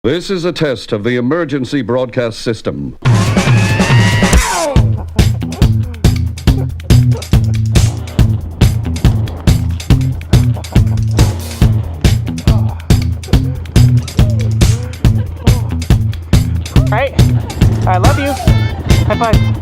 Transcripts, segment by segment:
This is a test of the emergency broadcast system. Alright, I love you. High five.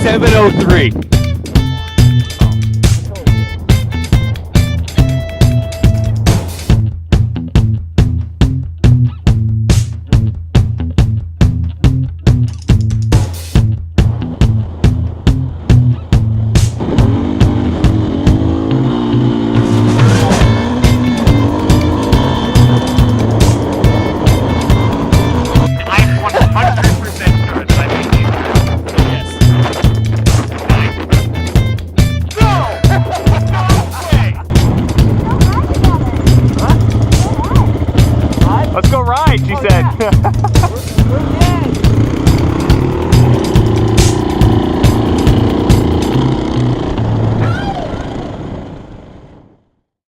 .703. Let's go ride, she said.